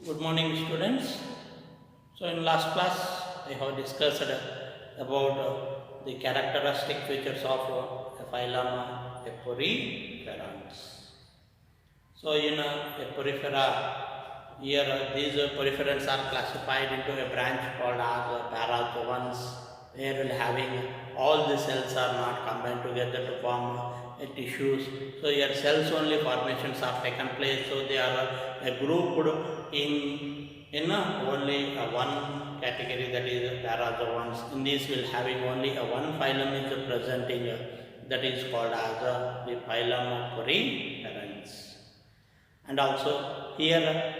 Good morning, students. So, in last class, I have discussed about the characteristic features of a phylum Eporiferans. So, in Eporifera, here these poriferans are classified into a branch called as parazoans, where having all the cells are not combined together to form tissues. So, here cells only formations are taken place. So, they are grouped in only one category, that is parazoans. In this, will having only one phylum is presenting, that is called as the phylum Poriferans. And also here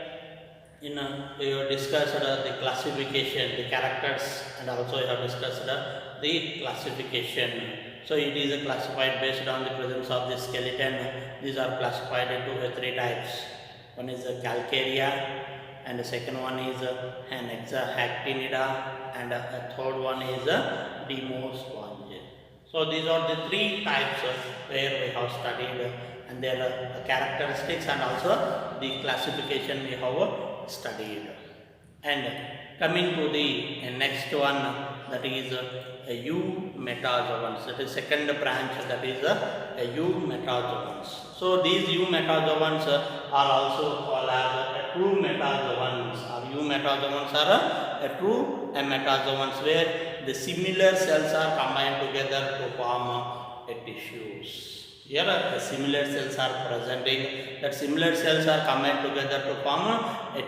we have discussed the classification, the characters, and also we have discussed the classification. So it is classified based on the presence of the skeleton. These are classified into three types. One is calcarea, and the second one is an hexahactinida, and a third one is demosponge. So these are the three types where we have studied, and their characteristics and also the classification we have studied. And coming to the next one, that is eumetazoans. That is second branch, that is eumetazoans. So these eumetazoans are also called as true metazoans. Eumetazoans are true metazoans, where the similar cells are combined together to form tissues. Here the similar cells are presenting, that similar cells are combined together to form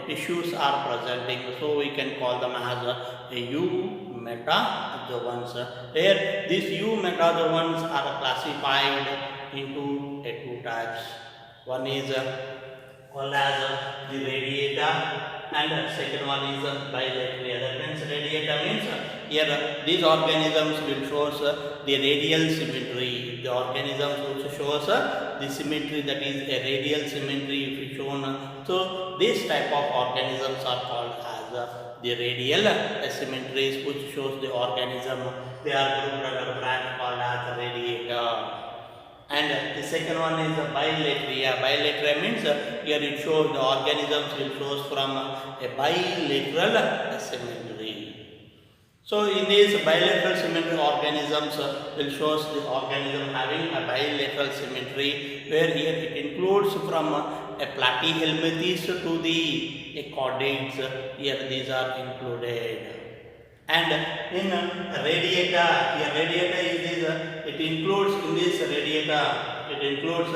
tissues are presenting. So we can call them as eumetazoans. Here these eumetazoans are classified into two types. One is called as the radiata, and second one is bilateral. That means radiata means here these organisms will show the radial symmetry. The organisms also shows the symmetry, that is a radial symmetry if shown. So this type of organisms are called as the radial symmetries, which shows the organism. They are grouped under a branch called as radiata. And the second one is bilateral. Bilateral means here it shows the organisms will shows from a bilateral symmetry. So in these bilateral symmetry organisms will shows the organism having a bilateral symmetry, where here it includes from a platyhelminthes to the chordates. Here these are included. And in radiata, here radiata is it includes in this radiata, it includes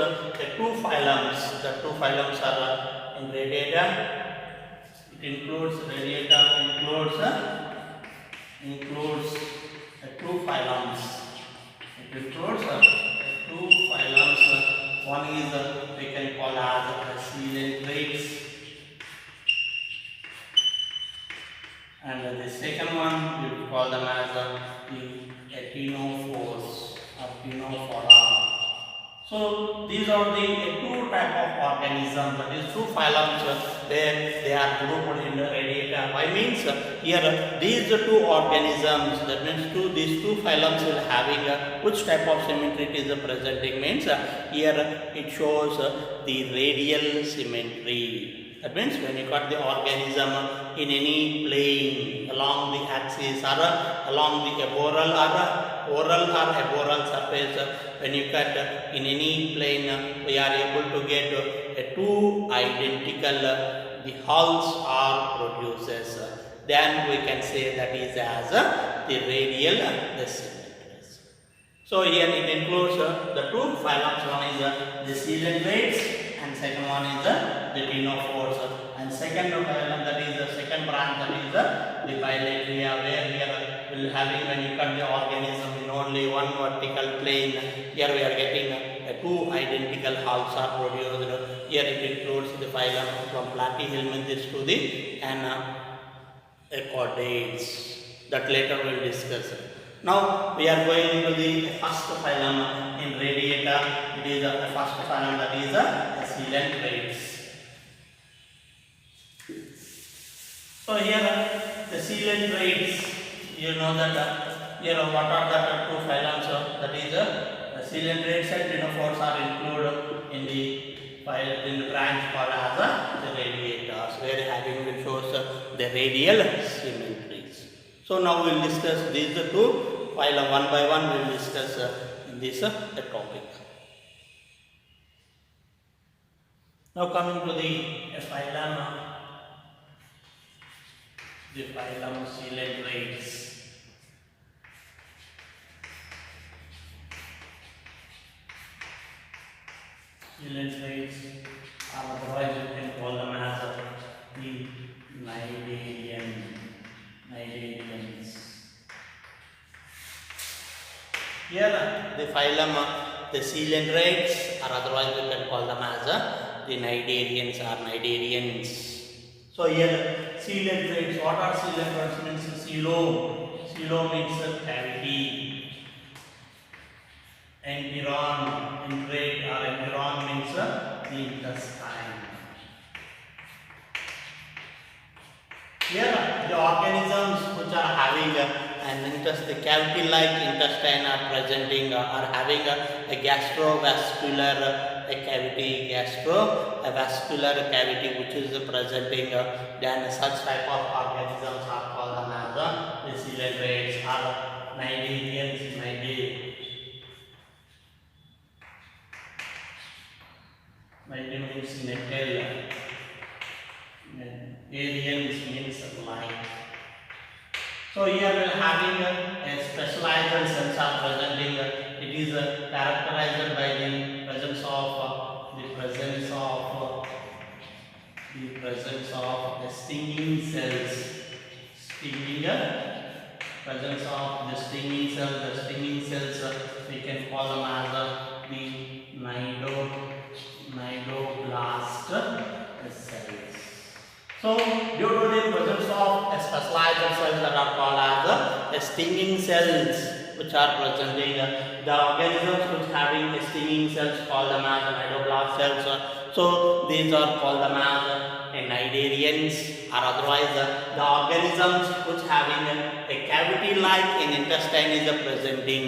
two phylums. The two phylums are in radiata. It includes radiata includes two phylums. It includes two phylums. One is we can call as coelentrates, and the second one we will call them as the actinophores or actinophora. So these are the two type of organisms, that is two phylums where they are grouped in the radiata. Why means here these two organisms, that means these two phylums will having which type of symmetry it is presenting, means here it shows the radial symmetry. That means when you cut the organism in any plane along the axis or along the oral or aboral surface, when you cut in any plane, we are able to get two identical the hulls are produces. Then we can say that is as the radial symmetries. So here it includes the two phylums. One is the coelentrates, and second one is the actinophores. And second phylum, that is the second branch, that is the bilateral, where here will having, when you cut the organism in only one vertical plane, here we are getting two identical hulls are produced. Here it includes the phylum from platyhelminthes to the chordates. That later we will discuss. Now we are going into the first phylum in radiata. It is the first phylum, that is the coelentrates. So here the coelentrates, you know that here what are the two phylums? That is the coelentrates and actinophores are included in the branch called as the radiators, where having will radial symmetries. So now we will discuss these two phylum one by one. We will discuss in this topic. Now coming to the phylum Coelentrates. Coelentrates, or otherwise you can call them as the Cnidarians. Here the phylum, the Coelentrates, or otherwise you can call them as the Cnidarians or Cnidarians. So here Coelentrates, what are Coelentrates? Means Coelom means cavity. Enteron means the intestine. Here the organisms which are having the cavity-like intestine are presenting are having a gastrovascular cavity, vascular cavity which is presenting. Then such type of organisms are called as the Coelentrates or Cnidarians. Means nettle. Arians means light. So here we are having a specialized cells are presenting. It is characterized by the presence of stinging cells. Presence of the stinging cells. The stinging cells we can call them as the nidoblast cells. So, due to the presence of specialized cells that are called as stinging cells, which are presenting, the organisms which having stinging cells called them as nidoblast cells. So, these are called them as Cnidarians, or otherwise the organisms which having a cavity-like an intestine is presenting.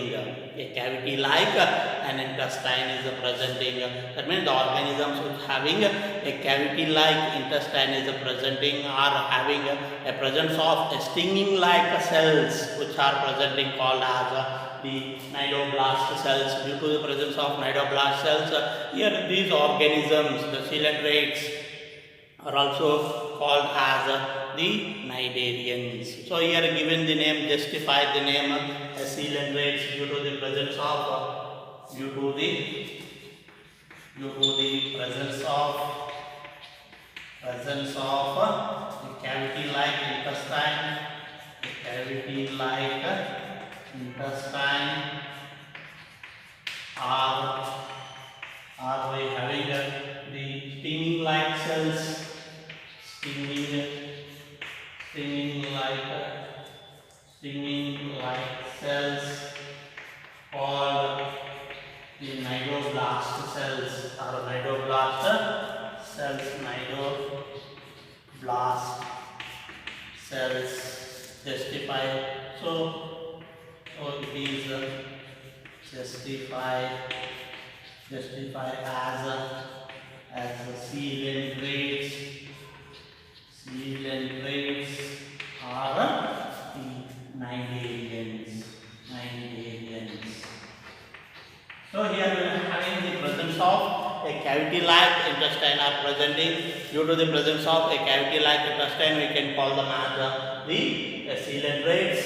A cavity-like an intestine is presenting. That means the organisms which having a cavity-like intestine is presenting are having a presence of stinging-like cells which are presenting called as the nidoblast cells. Due to the presence of nidoblast cells, here these organisms, the Coelentrates, are also called as the Cnidarians. So here given the name, justify the name Coelentrates due to the presence of the cavity-like intestine. The cavity-like intestine are by having the stinging-like cells. Stinging-like cells called the nidoblast cells or nidoblast cells justify. So it is justify as Coelentrates. Coelentrates are the Cnidarians. So here we are having the presence of a cavity-like intestine are presenting. Due to the presence of a cavity-like intestine, we can call them as the Coelentrates,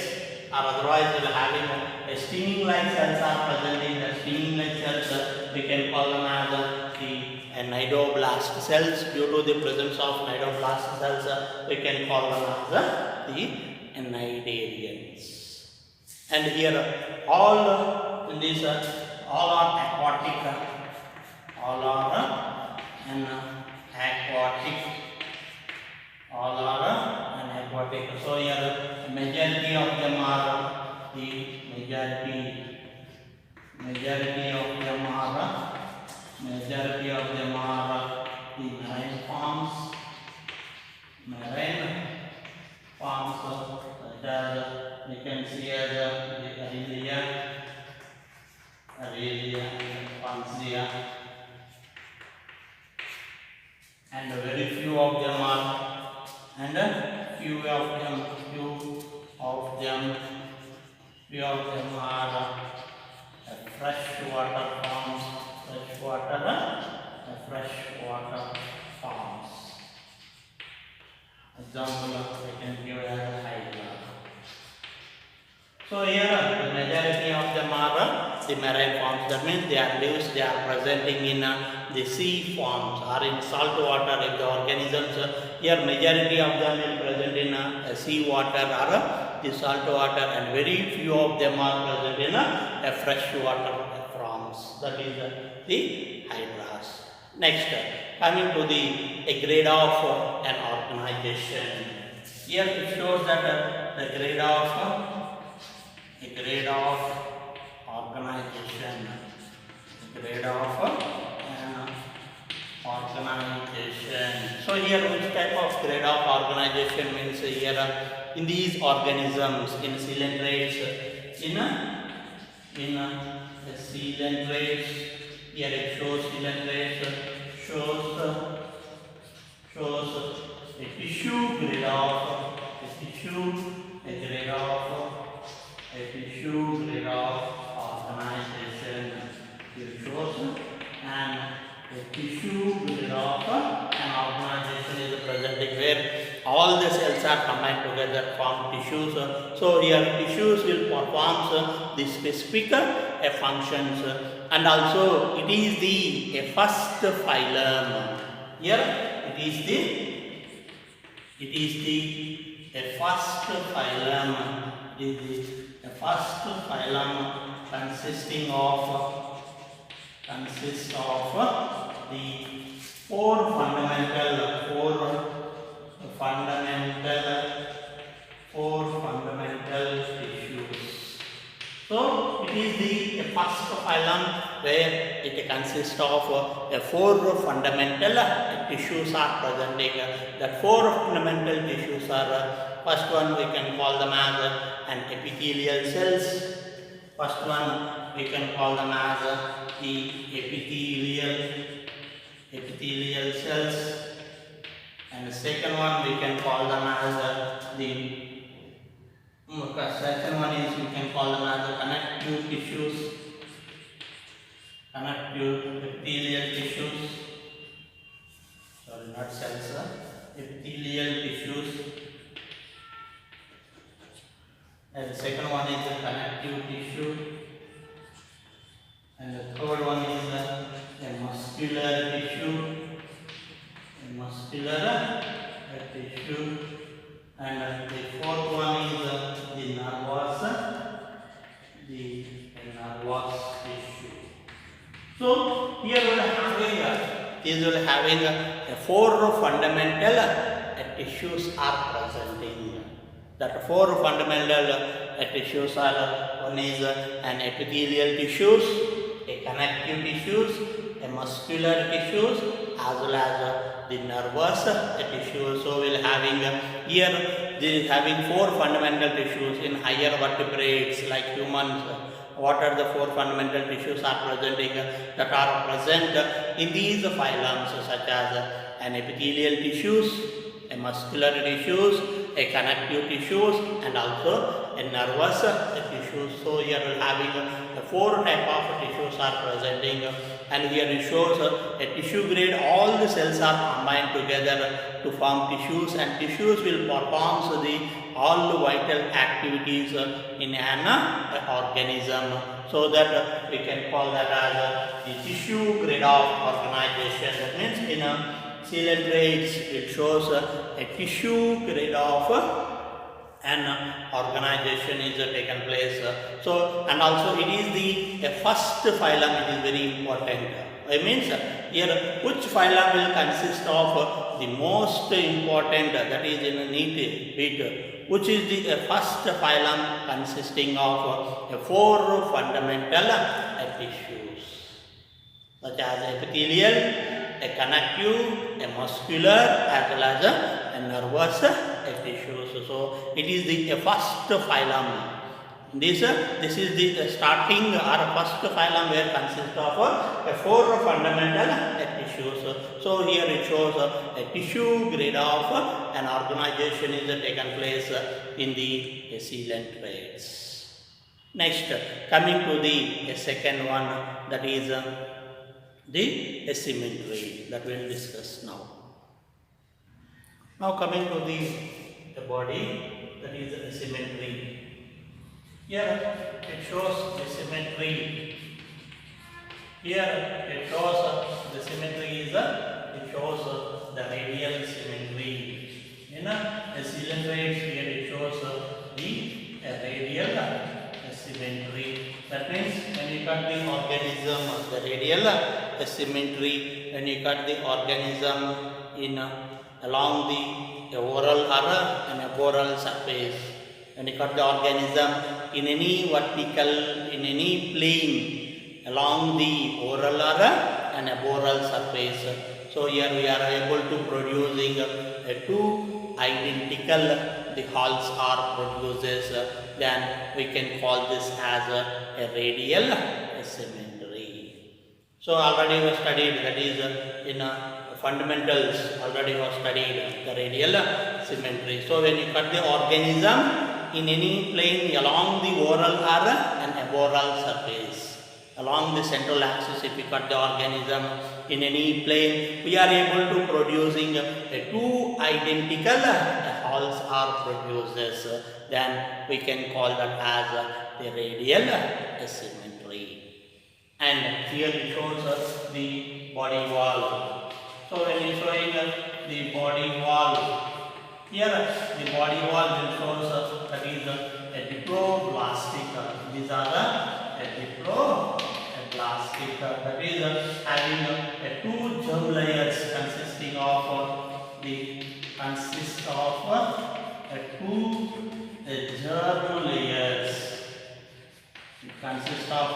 or otherwise we are having a stinging-like cells are presenting. The stinging-like cells we can call them as the nidoblast cells. Due to the presence of nidoblast cells, we can call them as the Cnidarians. And here all in this all are aquatic. All are aquatic. So here majority of them are the marine forms. Such as you can see as the Aurelia and Pansia, and very few of them are few of them are freshwater farms. Freshwater farms. Example, we can give as Hydra. So here the majority of them are the marine forms. That means they are leaves. They are presenting in the sea forms or in salt water. If the organisms here majority of them will present in sea water or the salt water, and very few of them are present in freshwater forms. That is the hydras. Next, coming to a grade of an organization. Here it shows that the grade of organization. So here which type of grade of organization means here in these organisms, in coelentrates, the coelentrates, here it shows coelentrates shows a tissue grade of organization. It shows and a tissue grade of an organization is presenting where all the cells are combined together form tissues. So here tissues will perform the specific functions, and also it is the first phylum. Here it is the first phylum. It is the first phylum consists of the four fundamental tissues. So it is the first phylum where it consists of four fundamental tissues are presenting. That four fundamental tissues are first one we can call them as an epithelial cells. First one we can call them as the epithelial cells, and the second one we can call them as the connective tissues, connective epithelial tissues. Sorry, not cells, epithelial tissues. And the second one is the connective tissue. And the third one is a muscular tissue. And the fourth one is the nervous tissue. So here we are having four fundamental tissues are presenting. That four fundamental tissues are one is an epithelial tissues, a connective tissues, a muscular tissues, as well as the nervous tissues. So we'll having here having four fundamental tissues in higher vertebrates like humans. What are the four fundamental tissues are presenting that are present in these phylums, such as an epithelial tissues, a muscular tissues, a connective tissues, and also a nervous tissues. So here we are having the four type of tissues are presenting, and here it shows a tissue grade. All the cells are combined together to form tissues, and tissues will perform all the vital activities in an organism. So that we can call that as the tissue grade of organization. That means in coelentrates it shows a tissue grade of an organization is taken place. So and also it is the first phylum. It is very important. It means here which phylum will consist of the most important, that is in a neat bit, which is the first phylum consisting of four fundamental tissues, such as epithelial, a connective, a muscular, as well as a nervous tissues. So it is the first phylum. This is the starting or first phylum where consists of four fundamental tissues. So So here it shows a tissue grade of an organization is taken place in the coelentrates. Next, coming to the second one, that is the asymmetry that we will discuss now. Now coming to the body, that is asymmetry. Here it shows the symmetry. Here it shows the symmetry is it shows the radial symmetry. In a coelentrates, here it shows the radial symmetry. That means when you cut the organism, the radial symmetry, when you cut the organism in along the oral or an aboral surface, when you cut the organism in any vertical, in any plane along the oral or an aboral surface. So here we are able to producing two identical the halls are produces, then we can call this as a radial symmetry. So already we studied, that is in fundamentals, already we studied the radial symmetry. So when you cut the organism in any plane along the oral or an aboral surface, along the central axis, if we cut the organism in any plane, we are able to producing two identical halls are produces, then we can call that as the radial symmetry. And here it shows us the body wall. So when you showing the body wall, here the body wall will shows us that is a diploblastic. These are the diploblastic, that is having two germ layers consisting of two germ layers. It consists of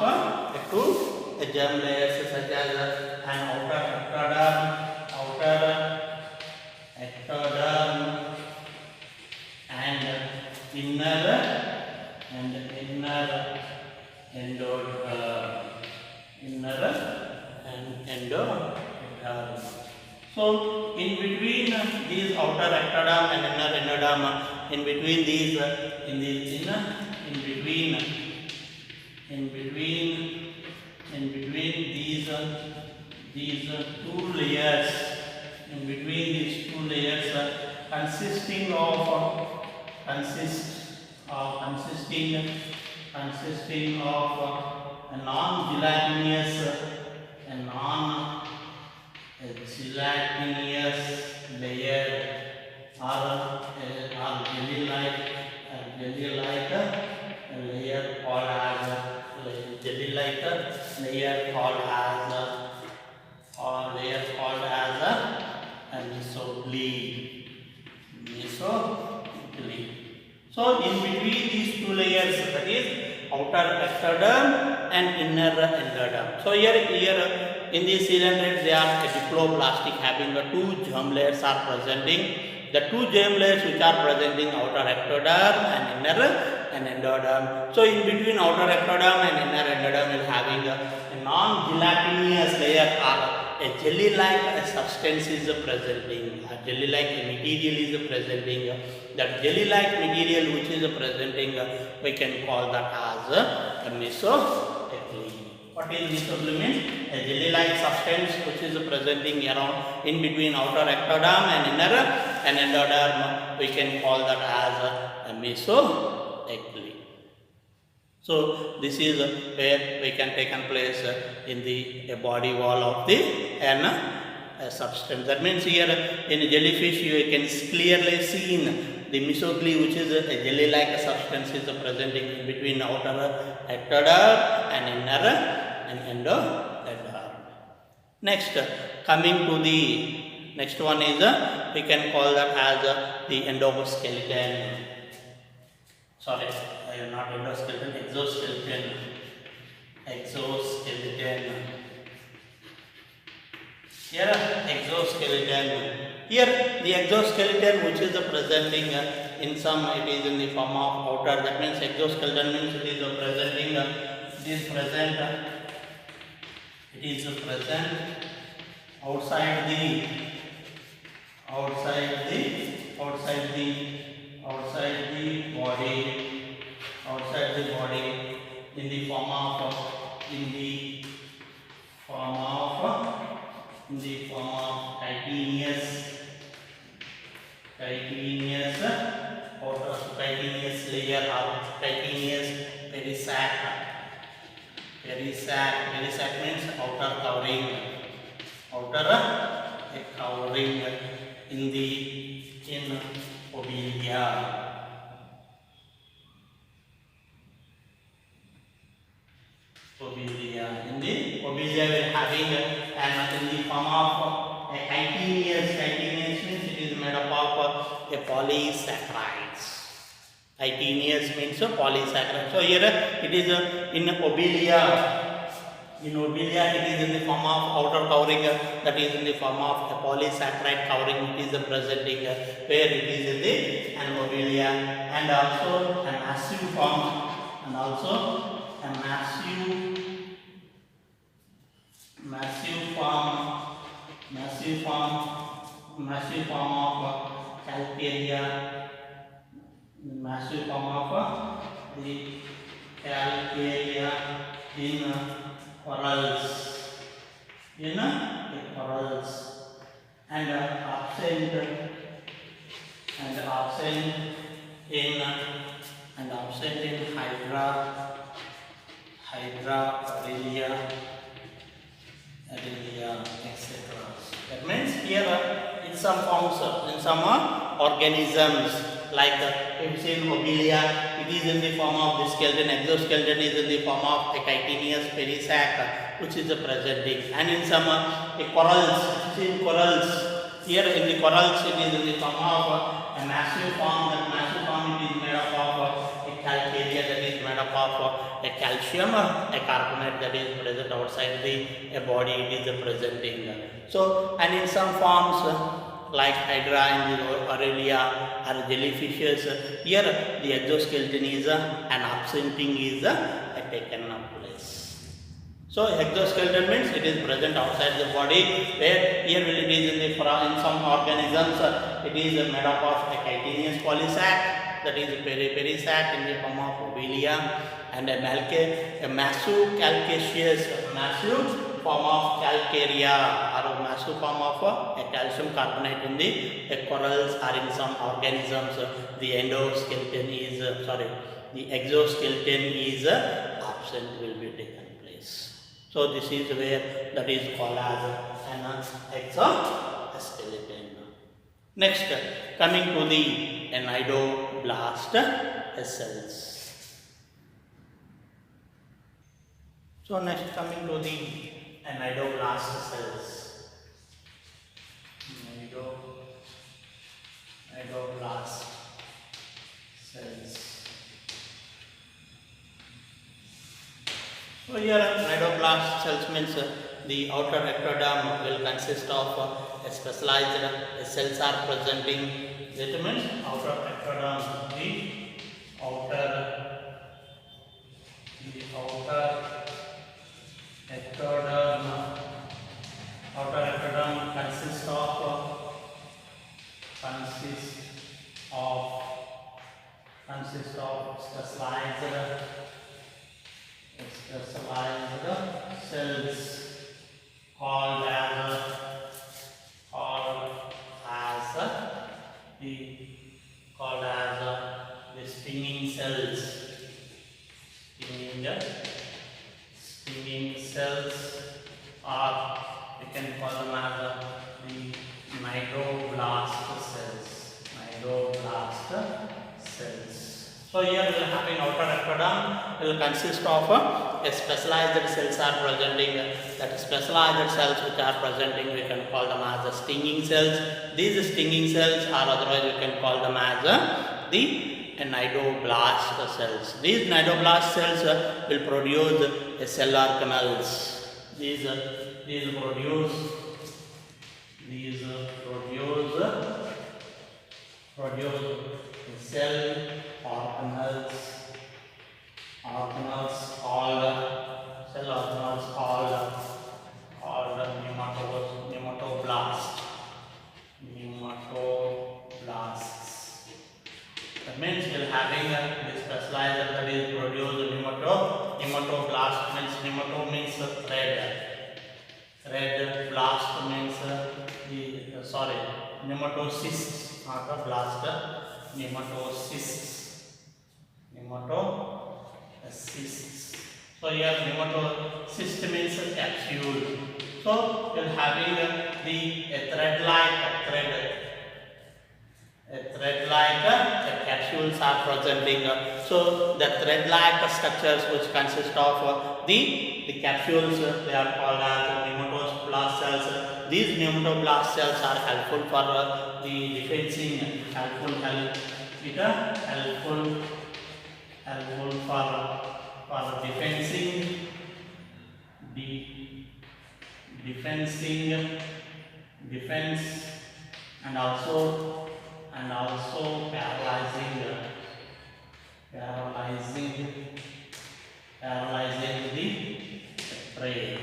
two germ layers such as an outer ectoderm and inner endoderm. So in between these outer ectoderm and inner endoderm, in between these these two layers, in between these two layers consisting of a non-gelatinous layer or jelly-like layer called as a mesoglea. So in between these two layers, that is outer ectoderm and inner endoderm. So here in these coelentrates, they are a diploblastic, having the two germ layers are presenting. The two germ layers which are presenting outer ectoderm and inner endoderm. So in between outer ectoderm and inner endoderm is having a non-gelatinous layer or a jelly-like substance is presenting. A jelly-like material is presenting. That jelly-like material which is presenting, we can call that as a mesoglea. What is mesoglea means? A jelly-like substance which is presenting around in between outer ectoderm and inner endoderm, we can call that as a mesoglea. So this is where we can take place in the body wall of the substance. That means here in jellyfish you can clearly see the mesoglea, which is a jelly-like substance, is presenting in between outer ectoderm and inner endoderm. Next, coming to the next one is we can call that as the endoskeleton. Sorry, not endoskeleton, exoskeleton. Here, exoskeleton. Here, the exoskeleton which is presenting in some, it is in the form of outer. That means exoskeleton means it is presenting. It is present outside outside the body, in the form of chitinous outer chitinous layer or chitinous perisac. Perisac means outer covering in obelia. In the obelia we are having and in the form of a chitinous means it is made up of a polysaccharides. Chitinous means a polysaccharide. So here it is in obelia. In obelia it is in the form of outer covering, that is in the form of a polysaccharide covering. It is presenting where it is in the obelia, and also a massive form of calcarea. Massive form of the calcarea in corals, and absent in hydra, Aurelia, etc. That means here in some forms, in some organisms, like if it's in obelia, it is in the form of the skeleton. Exoskeleton is in the form of a chitinous perisac, which is presenting. And in some corals, here in the corals it is in the form of a massive form. That massive form it is made up of a calcarea, that is made up of a calcium, a carbonate that is present outside the body. It is presenting. So, and in some forms like hydra and the Aurelia or jellyfishes, here the exoskeleton is and absenting is taken place. So exoskeleton means it is present outside the body, where here it is in some organisms it is made up of a chitinous polysac, that is perisac in the form of obelia, and a massive form of calcarea, or a massive form of a calcium carbonate in the corals or in some organisms. The exoskeleton is absent, will be taken place. So this is where that is called as an exoskeleton. Next, coming to the anidoblast cells. So next, coming to the anidoblast cells. Anidoblast cells. So here anidoblast cells means the outer ectoderm will consist of a specialized cells are presenting. That means outer ectoderm, the outer ectoderm consists of specialized cells called as the stinging cells. Stinging cells, or we can call them as the nidoblast cells. So here we will have an outer ectoderm will consist of a specialized cells are presenting. That specialized cells which are presenting, we can call them as the stinging cells. These stinging cells, or otherwise we can call them as the nidoblast cells. These nidoblast cells will produce cell organelles. These produce cell organelles called nematoblast. thread. Thread. Blast means nematocysts, not a blast. Nematocysts. Nematocysts. So here nematocyst means capsule. So you are having the thread-like capsules are presenting. So the thread-like structures which consist of the capsules, they are called as nematoblast cells. These nematoblast cells are helpful for the defending, helpful for defense and also paralyzing the prey.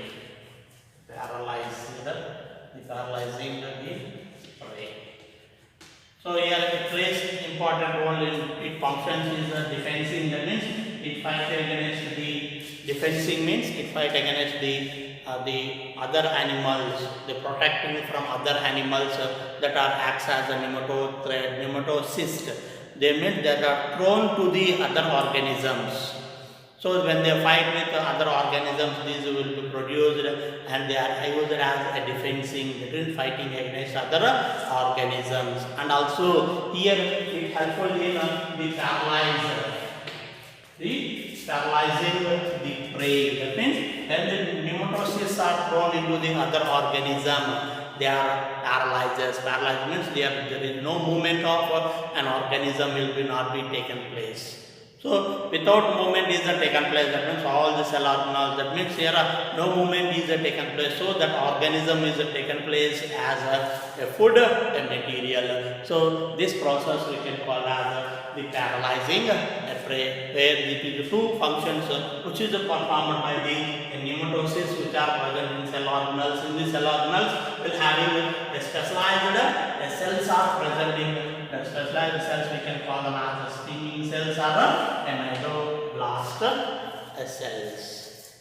Paralyzing the prey. So here it plays important role in it functions is defending. That means it fight against the defending means it fight against the other animals, the protecting from other animals that are acts as a nematocyst. They mean that are prone to the other organisms. So when they fight with other organisms, these will be produced and they are used as a defending, that is fighting against other organisms. And also here it helpful in paralyzing the prey. That means when the nematocysts are thrown into the other organism, they are paralyzed. Paralyzed means there is no movement of an organism will not be taken place. So without movement is taken place, that means all the cell organelles, that means here no movement is taken place. So that organism is taken place as a food material. So this process we can call as the paralyzing prey, where it is two functions which is performed by the nematocysts which are present in cell organelles. In the cell organelles, will having a specialized cells are present in the specialized cells we can call them as stinging cells or anadoblast cells.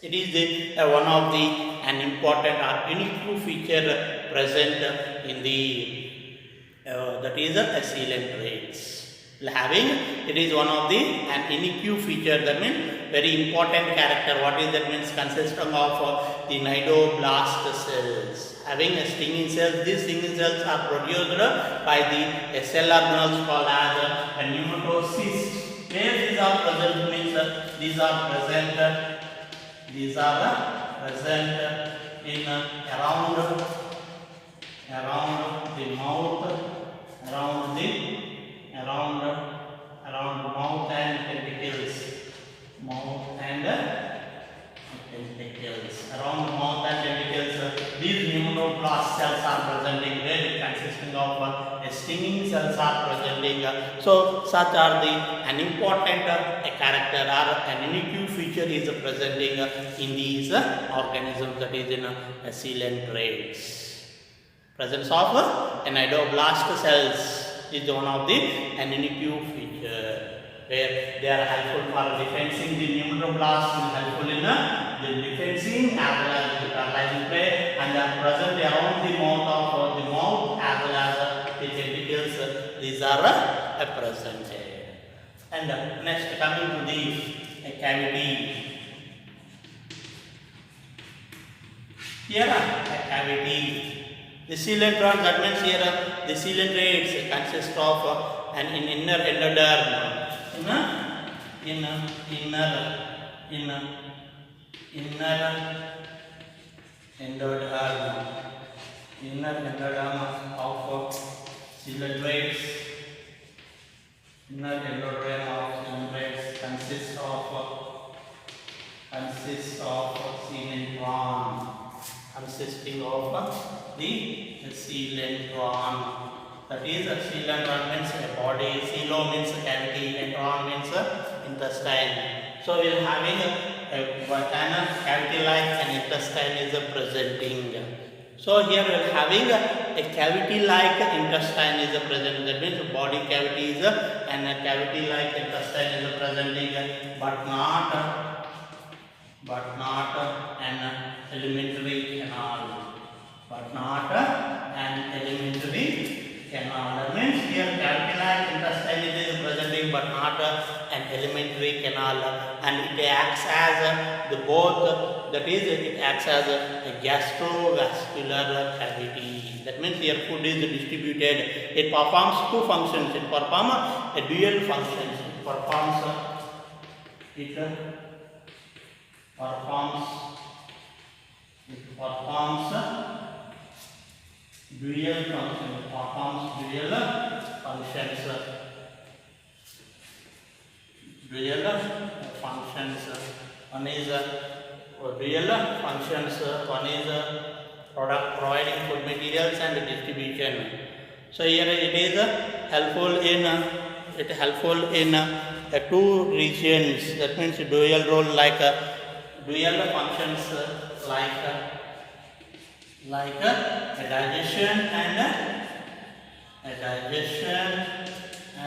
It is one of an important or unique feature present in the that is coelentrates. It is one of an unique feature, that means very important character. What is that means? Consisting of the nidoblast cells. Having a stinging cells, these stinging cells are produced by the cell organelles called as a nematocysts. Where these are present means these are present in around the mouth, around mouth and tentacles. Around mouth and tentacles, these nematoblast cells are presenting, where it consisting of stinging cells are presenting. So such are an important character or an unique feature is presenting in these organisms, that is in coelentrates. Presence of nidoblast cells is one of an unique feature, where they are helpful for defending the nematoblast, helpful in the defending as well as the paralyzing prey, and they are present around the mouth as well as the tentacles. These are present. And next, coming to the cavity. Here a cavity. The coelentrons, that means here the coelentrates consist of an inner endoderm. Inner endoderm of coelentrates. Inner endoderm of coelentrates consists of coelentron. Consisting of the coelentron. That is coelentron means a body, coelo means cavity, entron means intestine. So we are having a cavity like an intestine is presenting. So here we are having a cavity like intestine is present. That means body cavity is and a cavity like intestine is presenting, but but not an elementary canal. But not an elementary canal. That means here cavity-like intestine it is presenting, but not an elementary canal, and it acts as the both. That is, it acts as a gastrovascular cavity. That means here food is distributed. It performs two functions. It performs a dual functions. It performs dual function. It performs dual functions. One is dual functions. One is product providing food materials and distribution. So here it is helpful in two regions. That means dual role, like dual functions, like a digestion and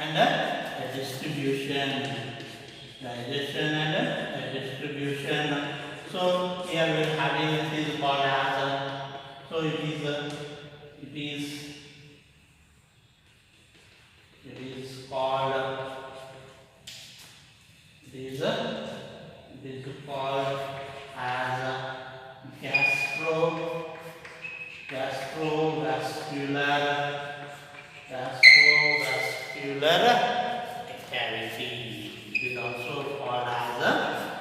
a distribution. So here we are having this is called as so it is called as gastrovascular cavity. It is also called as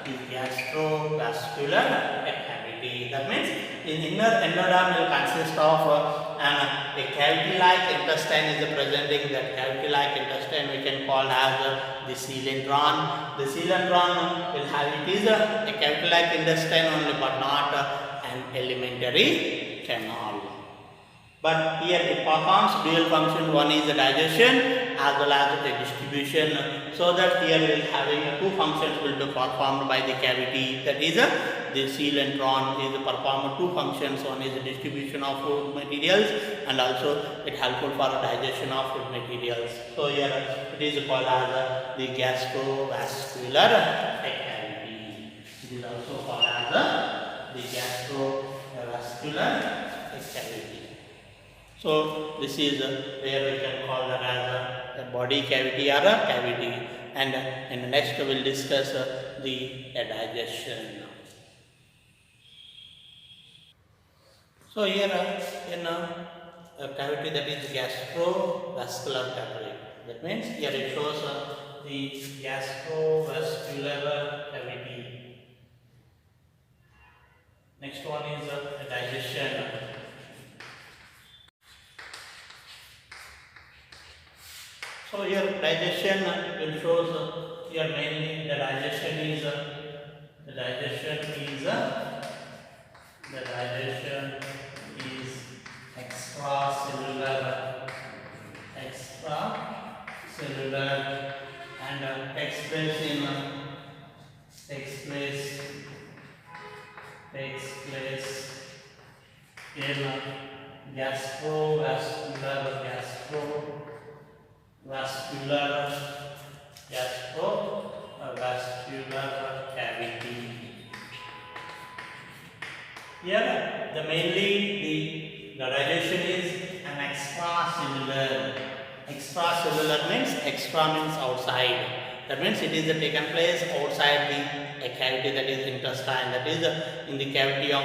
the gastrovascular cavity. That means in inner endoderm will consist of a cavity-like intestine is presenting. That cavity-like intestine we can call as the coelentron. The coelentron will have it is a cavity-like intestine only, but not an elementary canal. But here it performs dual function. One is the digestion as well as the distribution. So that here we are having two functions will be performed by the cavity. That is the coelentron is perform two functions. One is the distribution of food materials, and also it helpful for digestion of food materials. So here it is called as the gastrovascular cavity. It is also called as the gastrovascular cavity. So this is where we can call that as a body cavity or a cavity, and in the next we will discuss the digestion. So here in a cavity, that is gastrovascular cavity. That means here it shows the gastrovascular cavity. Next one is digestion. So here digestion will shows here mainly the digestion is extracellular and takes place in gastrovascular cavity. Here the mainly the digestion is an extracellular. Extracellular means extra means outside. That means it is taken place outside the cavity, that is intestine, that is in the cavity of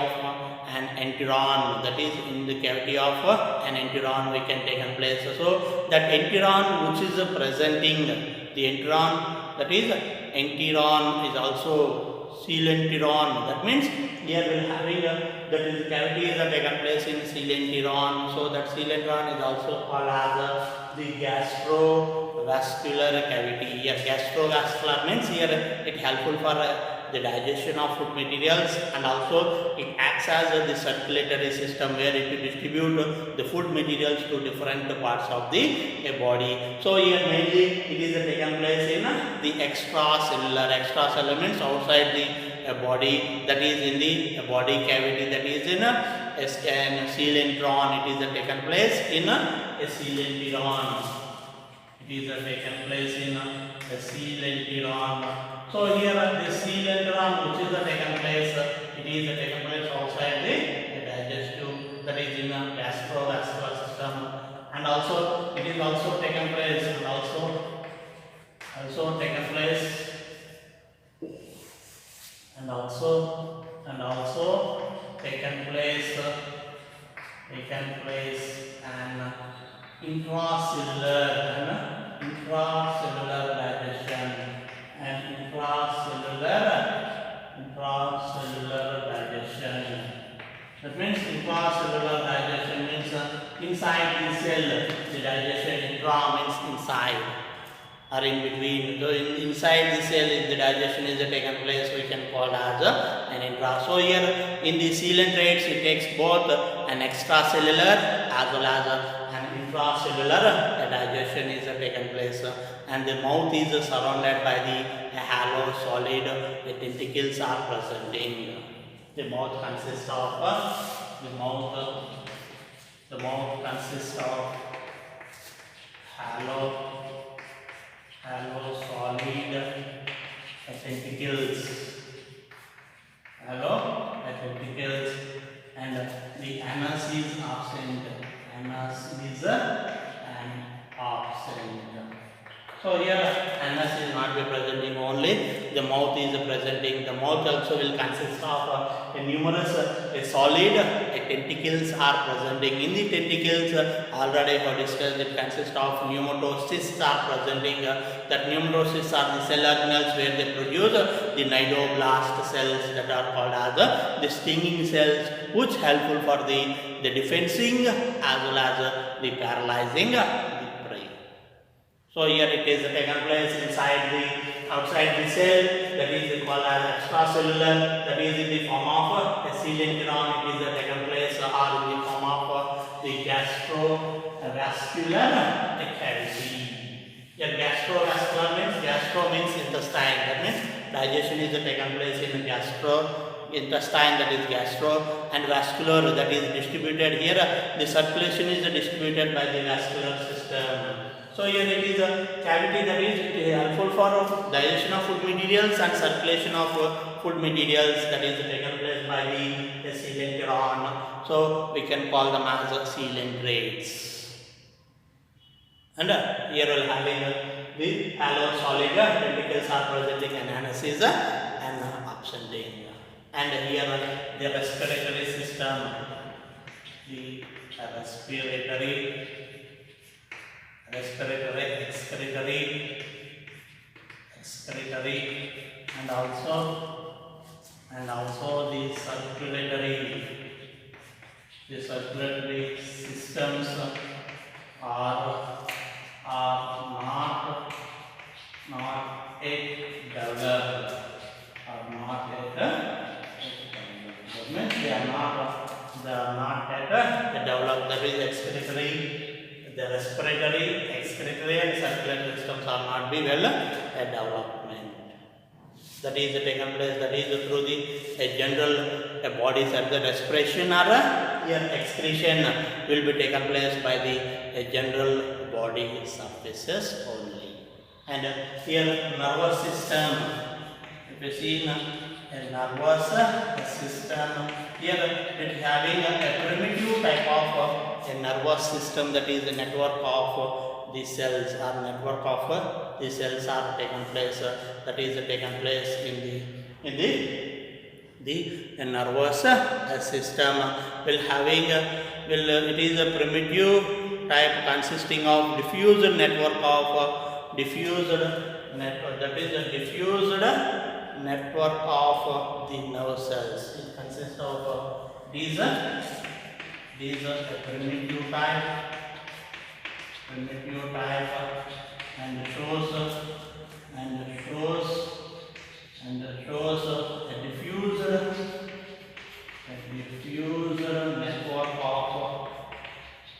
an enteron, that is in the cavity of an enteron we can take place. So that enteron which is presenting the enteron, that is enteron is also coelenteron. That means here we are having that is cavities are taken place in coelenteron. So that coelenteron is also called as the gastrovascular cavity. Here gastrovascular means here it helpful for the digestion of food materials, and also it acts as the circulatory system where it will distribute the food materials to different parts of the body. So here mainly it is taken place in the extracellular means outside the body, that is in the body cavity, that is in a coelentron. It is taken place in a coelenteron. It is taken place in a coelenteron. So here this coelenteron, which is taken place, it is taken place outside the digestive, that is in a gastrovascular system, and also it is also taken place, and also taken place, and also taken place and intracellular digestion and intracellular digestion. That means intracellular digestion means inside the cell. The digestion intra means inside or in between. So inside the cell, if the digestion is taken place, we can call as an intra. So here in the coelentrates, it takes both an extracellular as well as an intracellular digestion is taken place, and the mouth is surrounded by the halo solid. The tentacles are presenting. The mouth consists of halo solid tentacles, and the anus is absent. So here anus is not be presenting, only the mouth is presenting. The mouth also will consist of numerous solid tentacles are presenting. In the tentacles, already I discussed, it consists of pneumatocysts are presenting. That pneumatocysts are the cell organelles where they produce the nidoblast cells that are called as the stinging cells, which helpful for the defensing as well as the paralyzing the prey. So here it is taken place outside the cell, that is called as extracellular, that is in the form of a coelenteron. It is taken place or in the form of the gastrovascular cavity. Here gastrovascular means, gastro means intestine, that means digestion is taken place in intestine, that is gastro, and vascular, that is distributed. Here the circulation is distributed by the vascular system. So here it is a cavity that is helpful for digestion of food materials and circulation of food materials, that is taken place by the coelenteron. So we can call them as coelentrates. And here we are having the halo solid tentacles are presenting, and anus is absenting. And here the respiratory system, excretory, and also the circulatory systems are not yet developed. That means they are not yet developed. That is excretory. The respiratory, excretory and circulatory systems are not be well development. That is taken place, that is through the general bodies at the respiration or here excretion will be taken place by the general body surfaces only. And here nervous system, if you see a nervous system, here it having a primitive type of a nervous system, that is a network of the cells are taken place, that is taken place in the nervous system it is a primitive type consisting of diffused network of the nerve cells. It consists of these are primitive type and shows a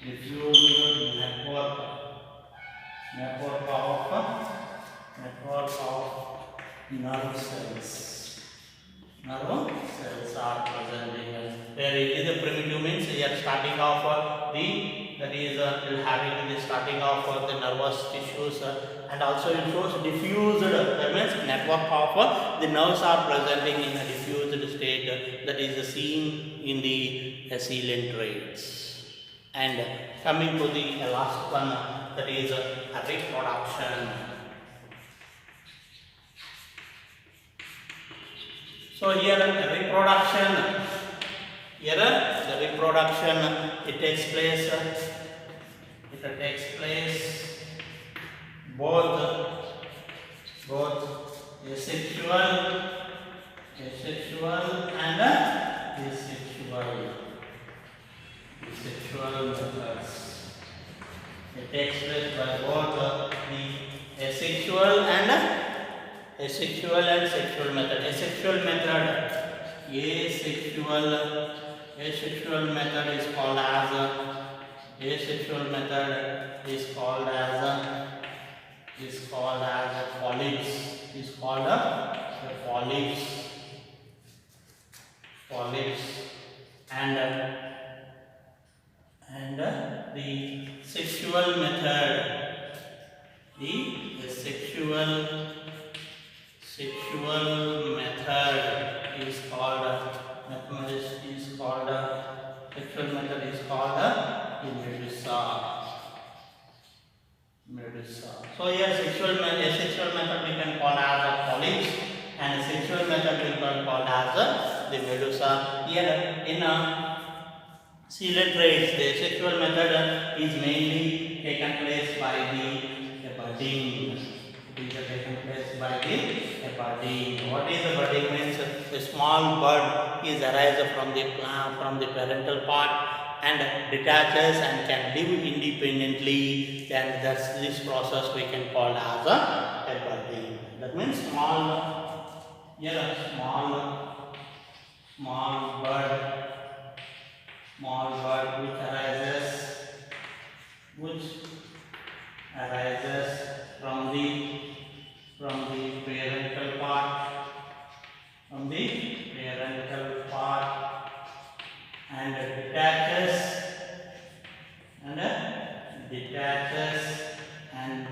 diffused network of nerve cells. Nerve cells are present here. Where it is a primitive means here starting off having the starting of the nervous tissues and also it shows diffused, that means network of the nerves are presenting in a diffused state, that is seen in the coelentrates. And coming to the last one, that is reproduction. So here the reproduction, it takes place both asexual and asexual methods. It takes place by both the asexual and sexual method. Asexual method is called as polyps, and the sexual method, sexual method is called medusa. So here asexual method we can call as a polyps, and sexual method we can call as the medusa. Here in coelentrates, the asexual method is mainly taken place by the budding. What is the budding? Means a small bud is arises from the parental part and detaches and can live independently. Then this process we can call as a budding. That means small bud which arises from the parental part, and detaches and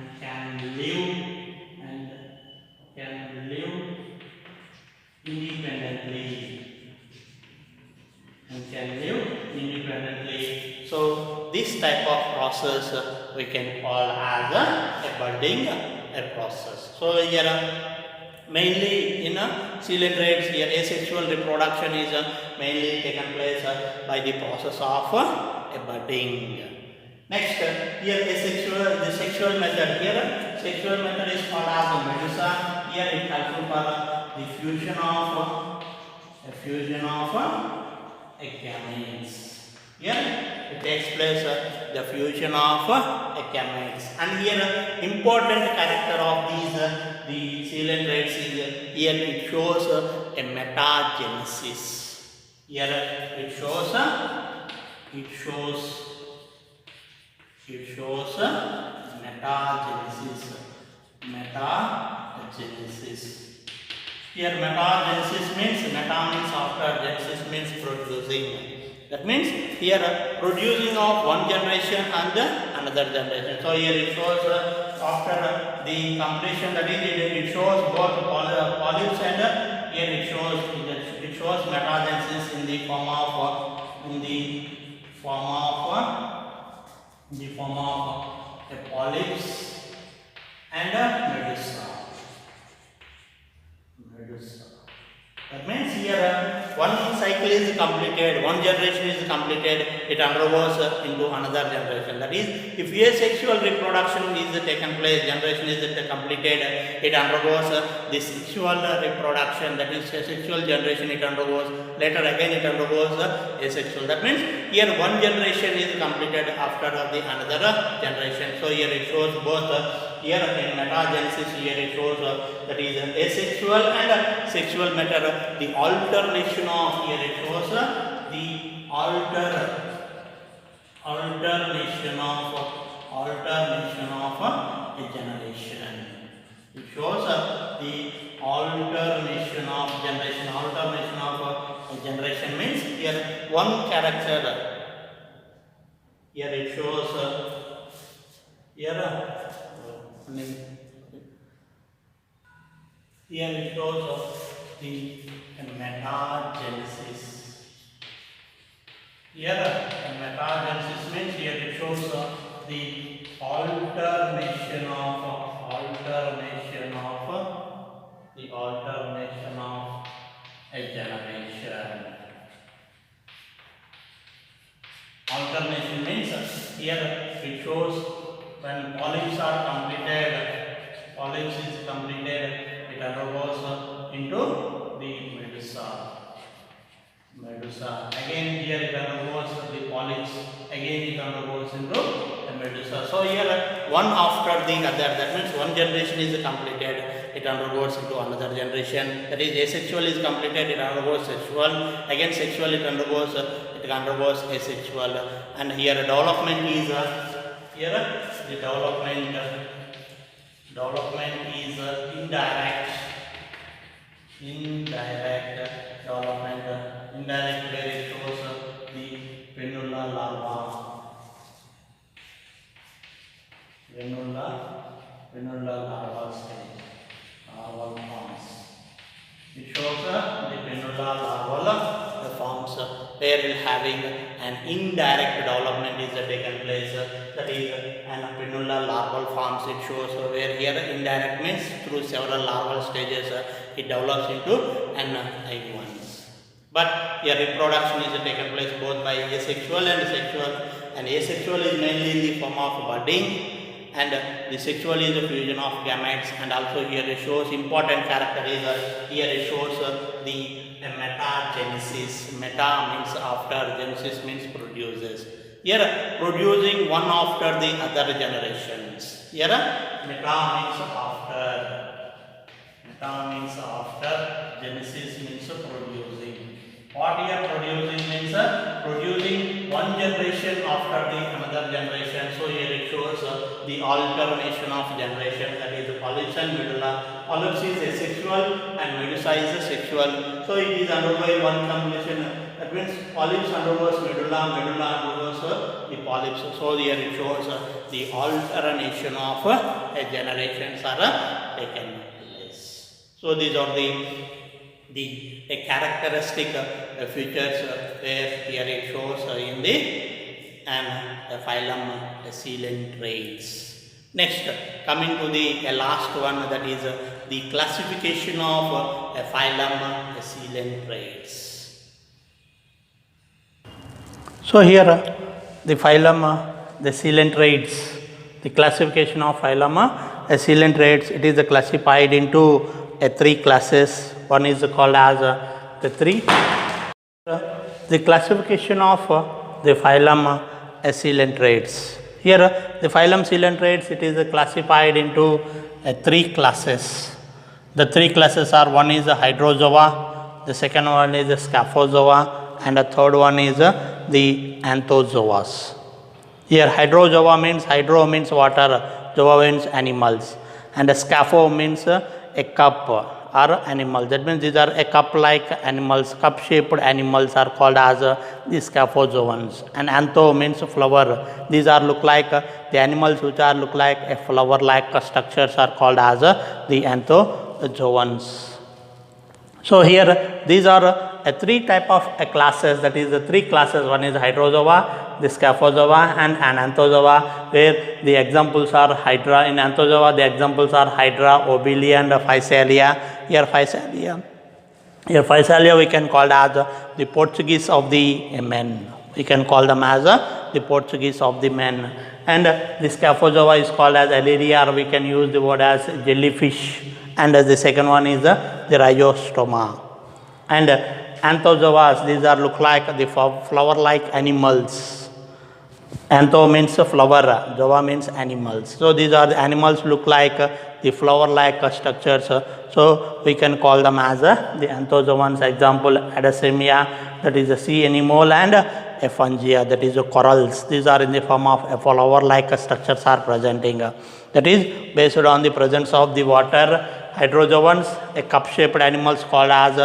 can live independently. So this type of process we can call as a budding process. So here mainly in coelentrates, here asexual reproduction is mainly taken place by the process of a budding. Next, here the sexual method. Here sexual method is called as a medusa. Here it helps for the fusion of gametes. Here it takes place the fusion of gametes. And here important character of the coelentrates is here it shows a metagenesis. Here it shows metagenesis. Here metagenesis means after, genesis means producing. That means here producing of one generation and another generation. So here it shows after the completion, that is it shows both polyps, and here it shows metagenesis in the form of a polyps and a medusa. That means here one cycle is completed, one generation is completed, it undergoes into another generation. That is, if asexual reproduction is taken place, generation is completed, it undergoes the sexual reproduction, that is sexual generation it undergoes, later again it undergoes asexual. That means here one generation is completed after the another generation. So here it shows both here in metagenesis, here it shows that is asexual and sexual matter. The alternation of, here it shows the alternation of a generation. It shows the alternation of generation. Alternation of a generation means here one character. Here it shows here Here it shows the metagenesis. Here metagenesis means here it shows the alternation of a generation. Alternation means here it shows when polyps are completed, polyps is completed, it undergoes into the medusa. Again here it undergoes the polyps, again it undergoes into the medusa. So here one after the other, that means one generation is completed, it undergoes into another generation. That is asexual is completed, it undergoes sexual, again sexual it undergoes asexual. And here development is here the development is indirect development. Indirect where it shows the penula larva, larval stage, larval forms. It shows the penula larval forms where it having an indirect development is taken place. That is an penula larval forms. It shows where here indirect means through several larval stages it develops into an egg ones. But here reproduction is taken place both by asexual and sexual, and asexual is mainly in the form of budding, and the sexual is the fusion of gametes. And also here it shows important character is here it shows the metagenesis. Meta means after, genesis means produces. Here producing one after the other generations. Here meta means after, genesis means producing. What here producing means producing one generation after the another generation. So here it shows the alternation of generation, that is polyps and medulla. Polyps is asexual and medusa is sexual. So it is undergoing one combination. That means polyps undergoes medulla, medulla undergoes the polyps. So here it shows the alternation of generations are taken place. So these are the characteristic features where here it shows in the phylum Coelentrates. Next, coming to the last one, that is the classification of phylum Coelentrates. So here the phylum Coelentrates, the classification of phylum Coelentrates, it is classified into three classes. One is called as the classification of the phylum Coelentrates. Here the phylum Coelentrates, it is classified into three classes. The three classes are, one is hydrozoa, the second one is scaphozoa, and the third one is the anthozoas. Here hydrozoa means, hydro means water, zoa means animals, and scapho means a cup or animal. That means these are a cup-like animals, cup-shaped animals are called as the scaphozoans. And antho means flower. These are look like the animals which are look like a flower-like structures are called as the anthozoans. So here these are three type of classes, that is the three classes. One is hydrozoa, the scaphozoa, and anthozoa, where the examples are hydra. In anthozoa the examples are hydra, obelia, and physalia. Here physalia we can call as the Portuguese of the men. We can call them as the Portuguese of the men. And the scaphozoa is called as Aliria, or we can use the word as jellyfish. And the second one is the rhizostoma. And anthozoas, these are look like the flower-like animals. Antho means flower, zoa means animals. So these are the animals look like the flower-like structures. So we can call them as the anthozoans. Example, Adasemia, that is a sea anemone, and Fungia, that is corals. These are in the form of a flower-like structures are presenting. That is based on the presence of the water. Hydrozoans, a cup-shaped animals called as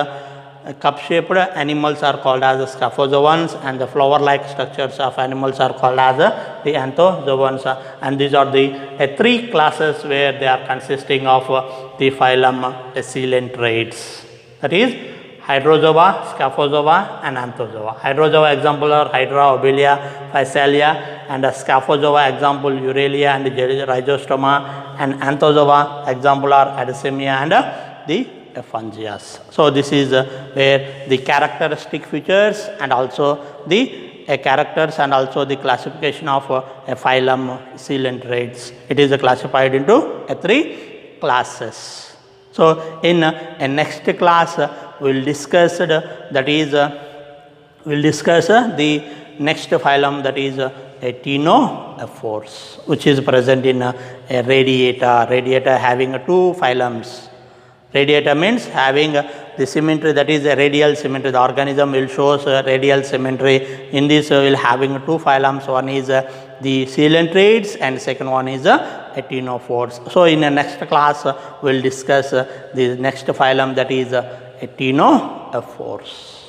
cup-shaped animals are called as scaphozoans, and the flower-like structures of animals are called as the anthozoans. And these are the three classes where they are consisting of the phylum Coelentrates. That is Hydrozoa, Scaphozoa and Anthozoa. Hydrozoa example are Hydra, Obelia, Physalia, and Scaphozoa example Eurelia and Rhizostoma, and Anthozoa example are Adesmia and the Fungias. So this is where the characteristic features and also the characters and also the classification of a phylum Coelentrates. It is classified into three classes. So in a next class we will discuss the next phylum, that is Ctenophores, which is present in a radiata having two phylums. Radiata means having the symmetry, that is a radial symmetry. The organism will show radial symmetry. In this we will having two phylums. One is the Coelentrates and second one is Ctenophores. So in the next class we will discuss the next phylum, that is Ctenophores.